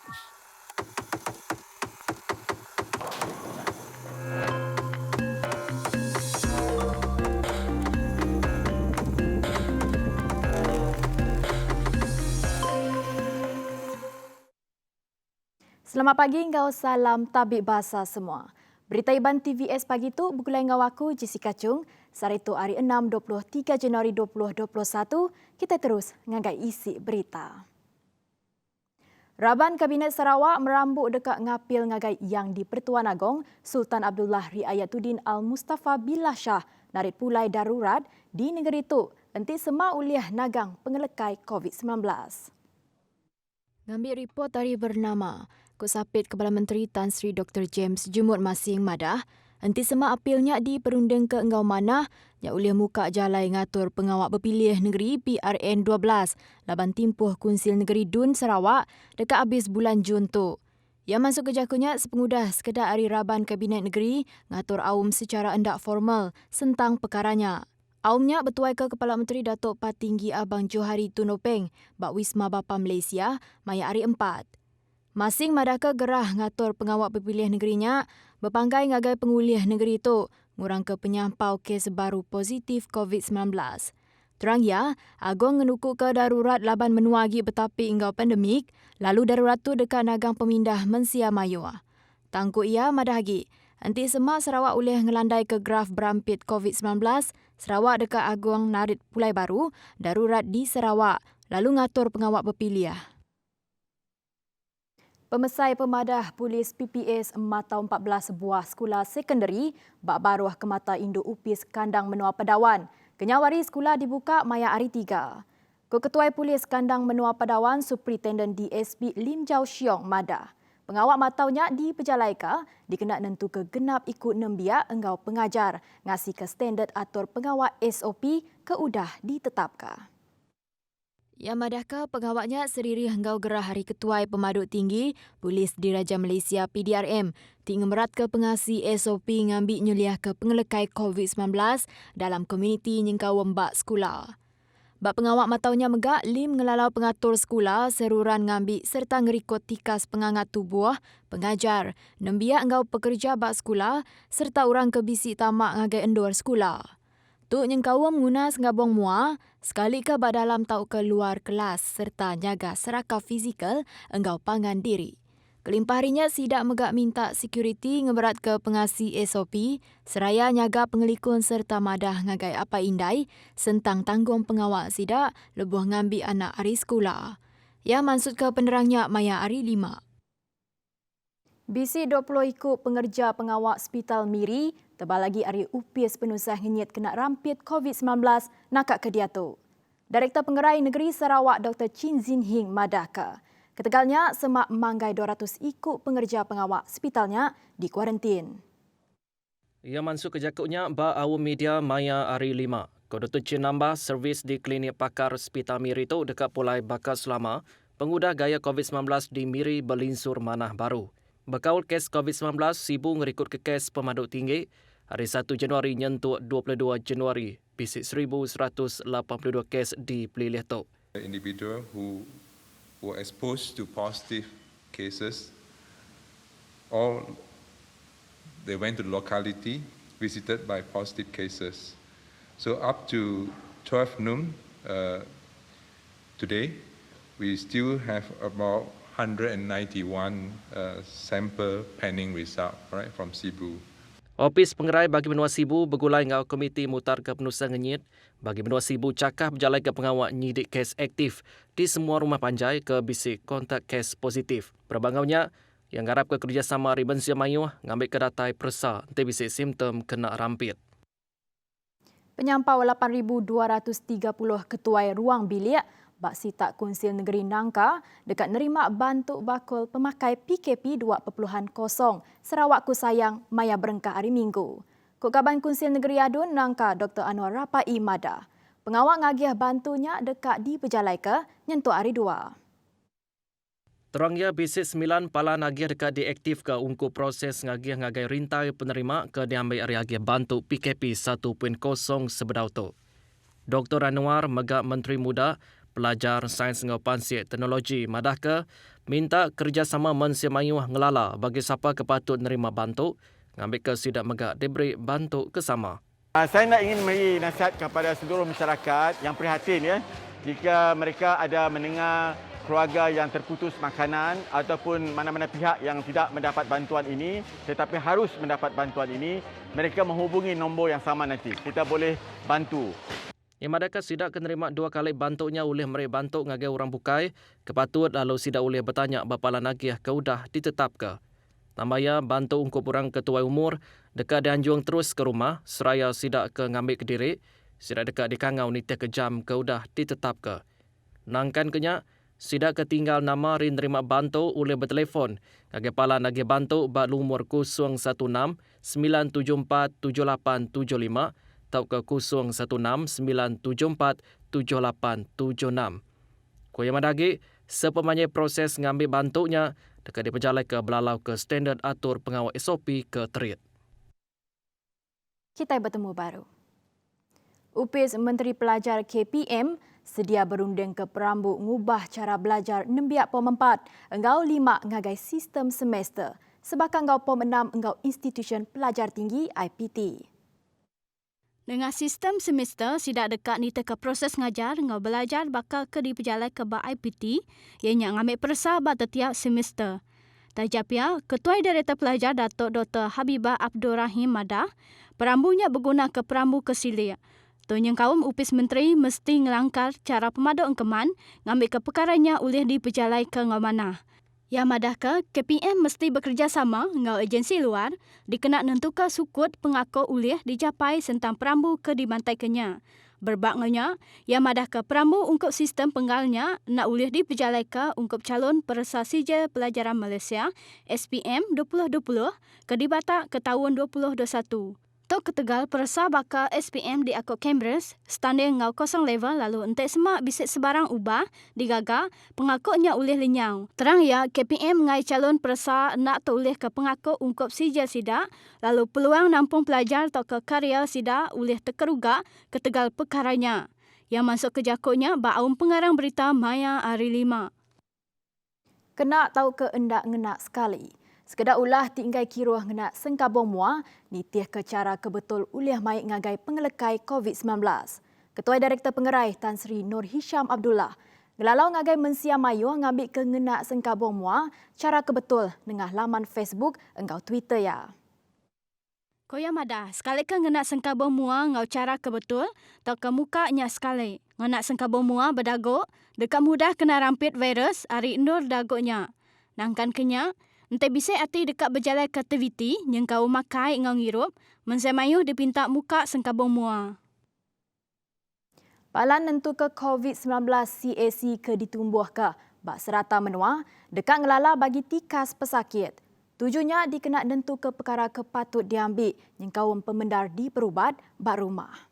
Selamat pagi, engkau salam tabik bahasa semua. Berita Iban TVS pagi tu bergulai dengan aku Jessica Chung. Saritu hari 6 23 Januari 2021, kita terus ngagai isi berita. Raban Kabinet Sarawak merambut dekat ngapil ngagai yang di Pertuan Agong Sultan Abdullah Riayatuddin Al-Mustafa Billah Shah narit pulai darurat di negeri itu enti sema uliah nagang pengelekai COVID-19. Ngambil report dari bernama Kusapit Kepala Menteri Tan Sri Dr. James Jumut Masing Madah, enti sema apilnya di perunding ke Enggau Manah yang ulih muka jalai ngatur pengawak berpilih negeri PRN 12 laban timpuh Kunsil Negeri Dun Sarawak dekat habis bulan Jun tu. Yang masuk ke jakunya sepengudah sekedar hari Raban Kabinet Negeri ngatur awam secara endak formal sentang perkaranya. Awamnya bertuai ke Kepala Menteri Datuk Patinggi Abang Johari Tunopeng bak Wisma Bapa Malaysia maya hari 4. Masing madaka gerah ngatur pengawak berpilih negerinya berpanggai ngagai penguliah negeri itu ngurang ke penyampau kes baru positif COVID-19. Terang ya, Agong ngenukuk ke darurat laban menuagi betapik enggau pandemik, lalu darurat tu dekat nagang pemindah Mensia Mayu. Tangkuk ia madahagi, anti semak Sarawak ulih ngelandai ke graf berampit COVID-19, Sarawak dekat Agong narit pulai baru, darurat di Sarawak, lalu ngatur pengawak berpilih. Pemesai pemadah polis PPS matau 14 buah sekolah sekondari bak baruah ke mata Indo Upis Kandang Menua Padawan. Kenyawari sekolah dibuka maya hari 3. Ketua Polis Kandang Menua Padawan Superintendent DSP Lim Jau Siong madah. Pengawak mataunya di Pejalaika dikena nentu ke genap ikut nembia enggau pengajar ngasih ke standard atur pengawak SOP ke udah ditetapkan. Ya madahkah pengawaknya seriri henggau gerah hari ketuai pemaduk tinggi Polis Diraja Malaysia PDRM tinggemerat ke pengasi SOP ngambil nyuliah ke pengelekai COVID-19 dalam komuniti nyengkau wembak sekolah. Bak pengawak mataunya megak Lim ngelalau pengatur sekolah seruran ngambil serta ngerikut tikas pengangat tubuh pengajar nembia enggau pekerja bak sekolah serta orang ke bisik tamak ngagai endor sekolah. Tu nyengkau mengunas ngabong mua, sekali ke bak dalam tau ke luar kelas serta jaga serakah fizikal enggau pangan diri. Kelimpah harinya sidak megak minta security ngeberat ke pengasi SOP, seraya nyaga pengelikun serta madah ngagai apa indai sentang tanggung pengawak sidak lebuh ngambil anak hari sekolah. Ya maksud ke penerangnya maya hari 5. BC 20 ikut pengerja pengawak Hospital Miri, tebal lagi hari upis penusah ngenyit kena rampit COVID-19 nakak ke dia tu. Direktur Pengerai Negeri Sarawak Dr. Chin Zin Hing madahka. Ketegalnya semak manggai 200 ikut pengerja pengawak hospitalnya di kuarantin. Ia masuk ke jakutnya ba awam media maya hari 5. Dr. Chin nambah servis di klinik pakar Hospital Miri itu dekat pulai bakas selama pengudah gaya COVID-19 di Miri berlinsur manah baru. Berkaul kes COVID-19 sibu ngerikut ke kes pemaduk tinggi hari 1 Januari nyentuh 22 Januari bisik 1,182 kes di pelilih tu. Individual who were exposed to positive cases, all they went to the locality visited by positive cases. So up to 12 noon today, we still have about 191 sample pending result, right, from Sibu. Opis Pengerai bagi Benua Sibu bergulai dengan Komiti Mutar ke Penusa Ngenyit bagi Benua Sibu cakap berjalan ke pengawak nyidik kes aktif di semua rumah panjai ke bisik kontak kes positif. Perbangaunya yang garap ke kerjasama Ribensia Mayu ngambil ke datai persa nanti bisik simptom kena rampit. Penyampau 8,230 ketuai ruang bilik bak sitak Kunsil Negeri Nangka dekat nerima bantuk bakul pemakai PKP 2.0 Sarawak Ku Sayang maya berengkah hari Minggu. Kok Kaban Kunsil Negeri Adun Nangka Dr. Anwar Rapai Madah. Pengawak ngagiah bantunya dekat di Pejalaika nyentuh hari 2. Terangnya bisik 9 pala nagiah dekat diaktif ke ungkup proses ngagiah ngagai rintai penerima ke diambil hari agiah bantuk PKP 1.0 sebedau tu. Dr. Anwar megak Menteri Muda Pelajar Sains dengan Pansir Teknologi madahka minta kerjasama mensemayuh ngelala bagi siapa kepatut nerima bantuk, ngambil ke sidak megak diberi bantuk kesama. Saya nak ingin memberi nasihat kepada seluruh masyarakat yang prihatin ya, jika mereka ada mendengar keluarga yang terputus makanan ataupun mana-mana pihak yang tidak mendapat bantuan ini tetapi harus mendapat bantuan ini, mereka menghubungi nombor yang sama nanti. Kita boleh bantu. Yang madakah sidak kenerima 2 kali bantuknya oleh meri bantuk ngagai orang bukai, kepatut lalu sidak oleh bertanya bapa lanagih ke udah ditetap ke. Tambaya bantu ungkup orang ketua umur, dekat dianjung terus ke rumah, seraya sidak ke ngambil ke diri, sidak dekat dikangau nitih kejam ke udah ditetap ke. Nangkan kenya, sidak ketinggal nama rin nerima bantu oleh bertelefon, ngagai pala nagih bantu bat lumur 016 974 7875, tau ke 016 974 7876. Kuya madagi, sepemanya proses ngambil bantuknya, dekat diperjalai ke belalau ke standard atur pengawal SOP ke terit. Kita bertemu baru. UPIS Menteri Pelajar KPM sedia berunding ke Perambu ngubah cara belajar 6.4 engau 5 ngagai sistem semester sebabkan engau POM 6 engau institusi pelajar tinggi IPT. Dengan sistem semester, sidak dekat ni teka proses ngajar ngau belajar bakal ke diperjalai ke bak IPT ianya ngambil persa bak setiap semester. Tajapia, Ketua Direktur Pelajar Datuk Dr. Habibah Abdul Rahim Madah, perambunya berguna ke perambu kesilia. Tonyeng kaum UPIS Menteri mesti ngelangkar cara pemadu engkeman ngambil ke perkaranya oleh diperjalai ke ngau mana. Yang madah ke, KPM mesti bekerjasama ngau agensi luar dikena nentukan sukut pengaku ulih dicapai tentang perambu ke dimantaikannya. Berbaknya, yang madah ke perambu ungkup sistem penggalnya nak ulih diperjalai ke ungkup calon Peresah Sijil Pelajaran Malaysia SPM 2020 ke dibatak ke tahun 2021. Tok ketegal Peresah bakal SPM di Akut Cambridge, standing ngau kosong level lalu entek semak bisik sebarang ubah, digaga, pengakutnya ulih lenyau. Terang ya, KPM ngai calon Peresah nak terulih ke pengakut ungkup sijil sidak, lalu peluang nampung pelajar tok ke karya sidak ulih terkerugak ketegal perkaranya. Yang masuk ke jakutnya, Ba'aum Pengarang Berita Maya Hari 5. Kena tahu ke endak ngenak sekali. Sekedar ulah tinggai kiruah ngenak sengkabong mua, nitih ke cara kebetul uliah mai ngagai pengelekai COVID-19. Ketua Direktur Pengerai Tan Sri Nur Hisham Abdullah, ngelalau ngagai mensia mayu ngambil ke ngenak sengkabong mua, cara kebetul dengan laman Facebook engkau Twitter ya. Koya madah, sekali ke ngenak sengkabong mua ngau cara kebetul, tau ke mukanya sekali. Ngenak sengkabong mua berdaguk, dekat mudah kena rampit virus, ari nur daguknya. Nangkan kenya, entai bisa hati dekat berjalan ke aktiviti yang kau makai ngau ngirup, mensemayuh dipinta muka sengkabong mua. Palan nentu ke COVID-19 CAC ke ditumbuh ke, bak serata menua, dekat ngelala bagi tikas pesakit. Tujuannya dikena nentu ke perkara kepatut diambil yang kaum pemendar di perubat bak rumah.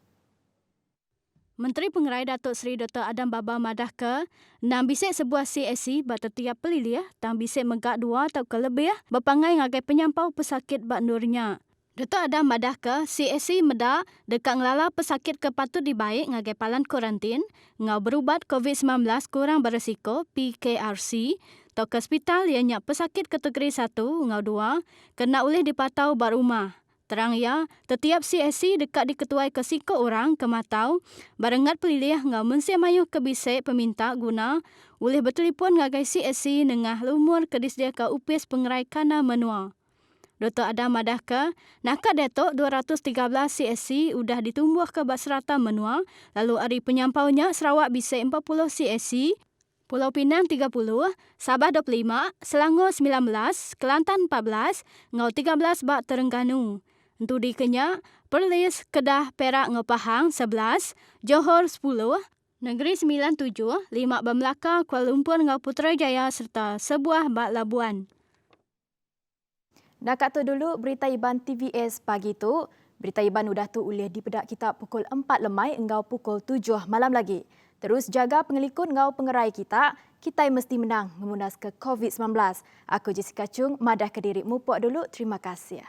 Menteri Pengerai Datuk Seri Dr. Adam Baba madah ke, nang bisik sebuah CAC bak setiap pelilih, tang bisik megak 2 atau ke lebih, berpangai ngagai penyampau pesakit bak nurnya. Dr. Adam madah ke, CAC medak dekat ngelala pesakit kepatut dibaik ngagai palan kuarantin, ngau berubat COVID-19 kurang beresiko PKRC, atau ke hospital yang nyak pesakit kategori 1, ngau 2, kena oleh dipatau bak rumah. Terang ya, setiap CAC dekat diketuai ke siko orang ke matau, barengat pelilih ngau mensia mayuh ke bisik peminta guna, boleh bertelefon ngagai CAC nengah lumur ke disdia ke UPIS Pengerai Kana Menua. Dr. Adam madah ke, nakak Datuk 213 CAC udah ditumbuh ke bak serata Menua, lalu hari penyampaunya Sarawak bisik 40 CAC, Pulau Pinang 30, Sabah 25, Selangor 19, Kelantan 14, ngau 13 bak Terengganu. Untuk di Kenya, Perlis, Kedah, Perak, ngau Pahang 11, Johor 10, Negeri 97, 5 bak Melaka, Kuala Lumpur, ngau Putrajaya serta sebuah bak Labuan. Nakat tu dulu berita Iban TVS pagi tu. Berita Iban udah tu ulih di pedak kita pukul 4 lemai engau pukul 7 malam lagi. Terus jaga pengelikut ngau pengerai kita mesti menang memunas ke COVID-19. Aku Jessica Chung, madah ke diri mupuk dulu. Terima kasih.